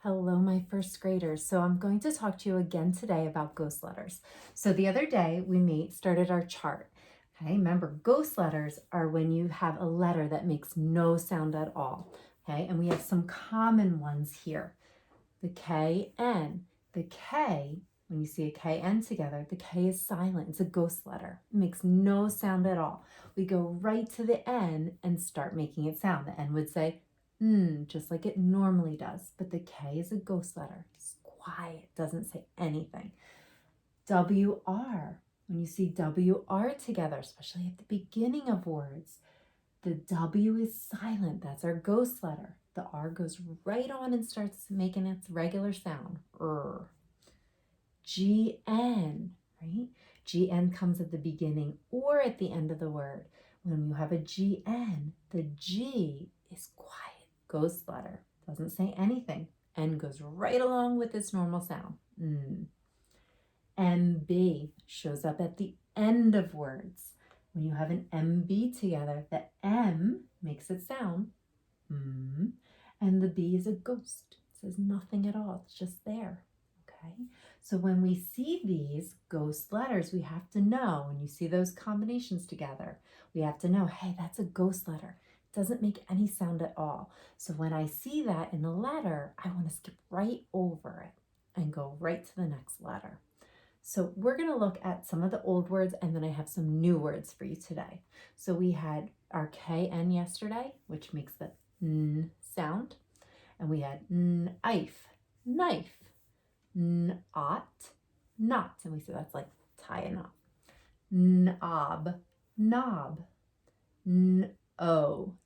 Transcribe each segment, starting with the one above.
Hello, my first graders. So I'm going to talk to you again today about ghost letters. So the other day we started our chart. Okay, remember ghost letters are when you have a letter that makes no sound at all. Okay, and we have some common ones here. The K, N. The K, when you see a K, N together, the K is silent. It's a ghost letter. It makes no sound at all. We go right to the N and start making it sound. The N would say, just like it normally does. But the K is a ghost letter. It's quiet, doesn't say anything. WR, when you see WR together, especially at the beginning of words, the W is silent. That's our ghost letter. The R goes right on and starts making its regular sound. GN, right? GN comes at the beginning or at the end of the word. When you have a GN, the G is quiet, ghost letter, doesn't say anything. N goes right along with its normal sound. MB shows up at the end of words. When you have an MB together, the M makes it sound, and the B is a ghost. It says nothing at all. It's just there. Okay. So when we see these ghost letters, we have to know, when you see those combinations together, we have to know, hey, that's a ghost letter. It doesn't make any sound at all. So when I see that in the letter, I want to skip right over it and go right to the next letter. So we're going to look at some of the old words, and then I have some new words for you today. So we had our KN yesterday, which makes the N sound. And we had knife, knife, not, not. And we said that's like tie a knot. Knob, knob.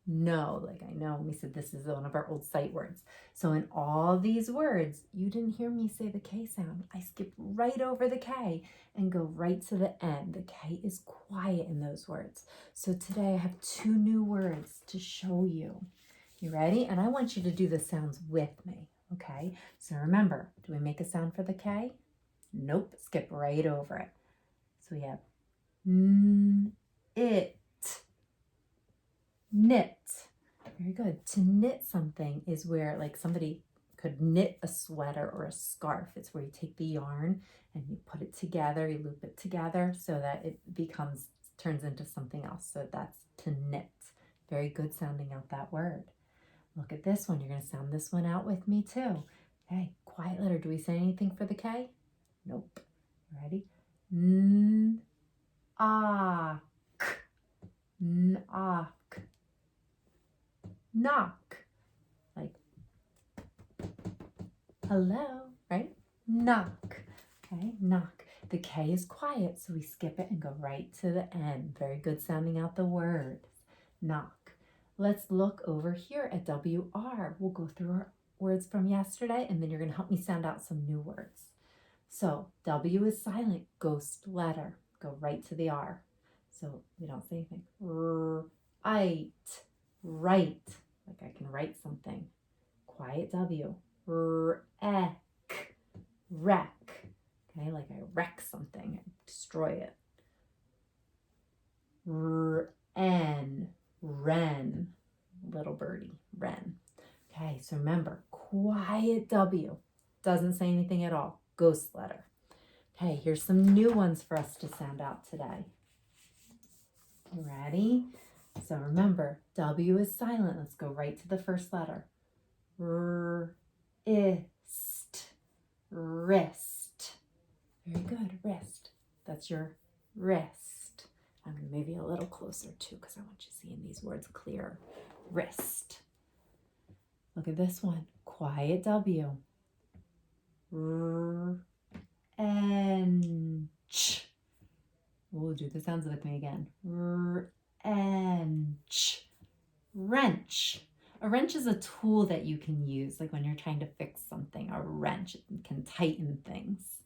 No, like I know. We said this is one of our old sight words. So in all these words, you didn't hear me say the K sound. I skipped right over the K and go right to the N. The K is quiet in those words. So today I have two new words to show you. You ready? And I want you to do the sounds with me, okay? So remember, do we make a sound for the K? Nope, skip right over it. So we have it. Knit. Very good. To knit something is where like somebody could knit a sweater or a scarf. It's where you take the yarn and you put it together, you loop it together so that it turns into something else. So that's to knit. Very good sounding out that word. Look at this one. You're going to sound this one out with me too. Okay, quiet letter. Do we say anything for the K? Nope. Ready? N, ah, k, n, ah. Knock, like hello, right? Knock, okay, knock. The K is quiet, so we skip it and go right to the N. Very good sounding out the words. Knock. Let's look over here at WR. We'll go through our words from yesterday, and then you're going to help me sound out some new words. So W is silent, ghost letter. Go right to the R. So we don't say anything. Right, right. Like I can write something. Quiet W. Wreck. Wreck. Okay, like I wreck something, I destroy it. Wren. Wren. Little birdie. Wren. Okay, so remember, quiet W. Doesn't say anything at all. Ghost letter. Okay, here's some new ones for us to sound out today. Ready? So remember, W is silent. Let's go right to the first letter. Ist. Wrist. Very good. Wrist. That's your wrist. I'm going to move you a little closer too because I want you seeing these words clear. Wrist. Look at this one. Quiet W. Wrench. We'll do the sounds with me again. Wrench. Wrench. A wrench is a tool that you can use, like when you're trying to fix something. A wrench can tighten things.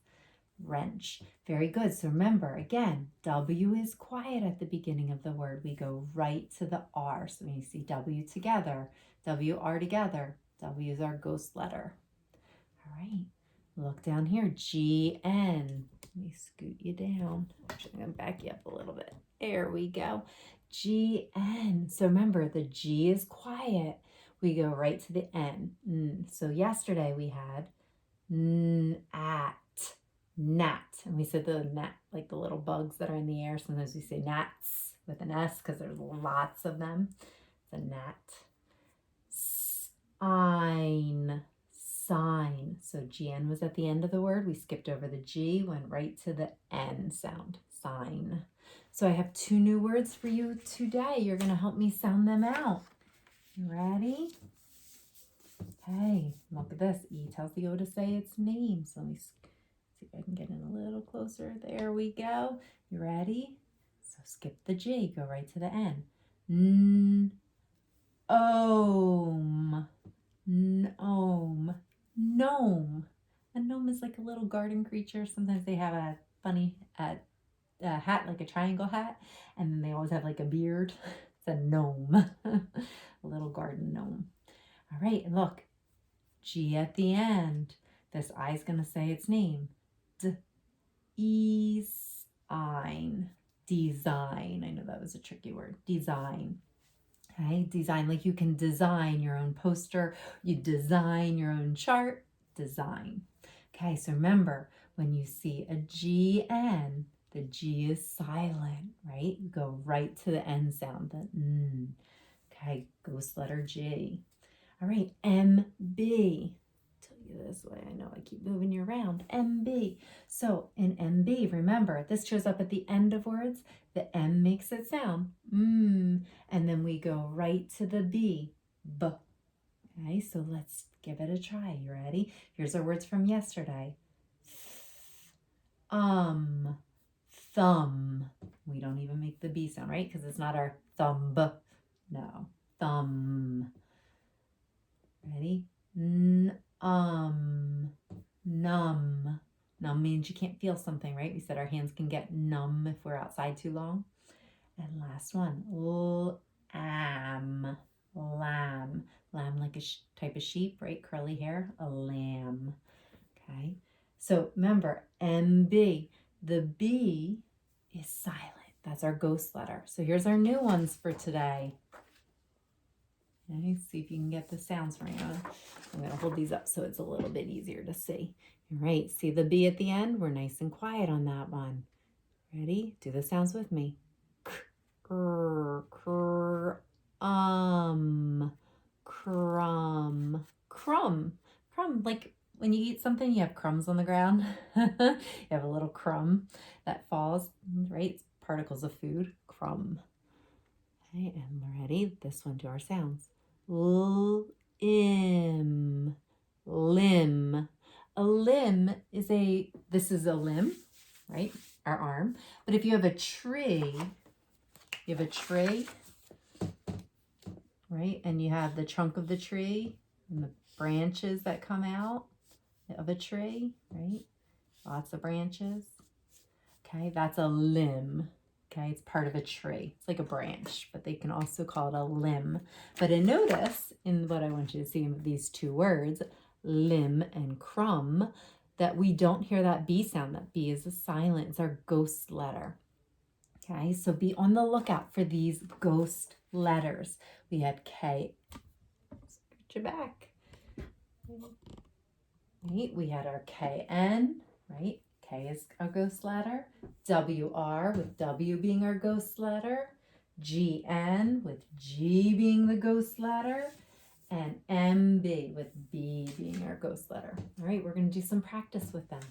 Wrench. Very good. So remember, again, W is quiet at the beginning of the word. We go right to the R. So when you see W together, WR together, W is our ghost letter. All right. Look down here. GN. Let me scoot you down. Actually, I'm going to back you up a little bit. There we go. GN. So remember, the G is quiet. we go right to the N. So yesterday we had at, gnat. And we said the gnat, like the little bugs that are in the air. Sometimes we say gnats with an S because there's lots of them. It's a gnat. Sign, sign. So GN was at the end of the word. We skipped over the G, went right to the N sound, sign. So I have 2 new words for you today. You're going to help me sound them out. You ready? Okay, look at this. E tells the O to say its name. So let me see if I can get in a little closer. There we go. You ready? So skip the G, go right to the N. Gnome. Gnome. A gnome is like a little garden creature. Sometimes they have a funny hat, like a triangle hat, and then they always have like a beard. It's a gnome. A little garden gnome. All right, and look, G at the end. This I is going to say its name. Design. Design. I know that was a tricky word. Design. Okay, design, like you can design your own poster, you design your own chart, design. Okay, so remember, when you see a GN, the G is silent, right? You go right to the N sound, the N. Okay, ghost letter G. All right, MB. Tell you this way, I know I keep moving you around. MB. So in MB, remember, this shows up at the end of words. The M makes it sound, and then we go right to the B, B. Okay, so let's give it a try. You ready? Here's our words from yesterday. Thumb. We don't even make the B sound, right? Because it's not our thumb. No, thumb. Ready? Numb. Numb means you can't feel something, right? We said our hands can get numb if we're outside too long. And last one, lamb. Lamb. Lamb like a type of sheep, right? Curly hair, a lamb. Okay. So remember, MB. The B is silent. That's our ghost letter. So here's our new ones for today. Okay, see if you can get the sounds right on. I'm going to hold these up so it's a little bit easier to see. All right, see the B at the end? We're nice and quiet on that one. Ready? Do the sounds with me. Crumb. Crumb, like when you eat something, you have crumbs on the ground. You have a little crumb that falls, right? It's particles of food. Crumb. Okay, and we're ready. This one, do our sounds. Limb. Limb. A limb is this is a limb, right? Our arm. But if you have a tree, right? And you have the trunk of the tree and the branches that come out of a tree, right? Lots of branches. Okay, that's a limb. Okay, it's part of a tree. It's like a branch, but they can also call it a limb. But notice in what I want you to see in these 2 words, limb and crumb, that we don't hear that B sound. That B is a silent. It's our ghost letter. Okay, so be on the lookout for these ghost letters. We had K. Get your back. Right, we had our KN, right? K is our ghost letter. WR with W being our ghost letter. GN with G being the ghost letter. And MB with B being our ghost letter. All right, we're going to do some practice with them.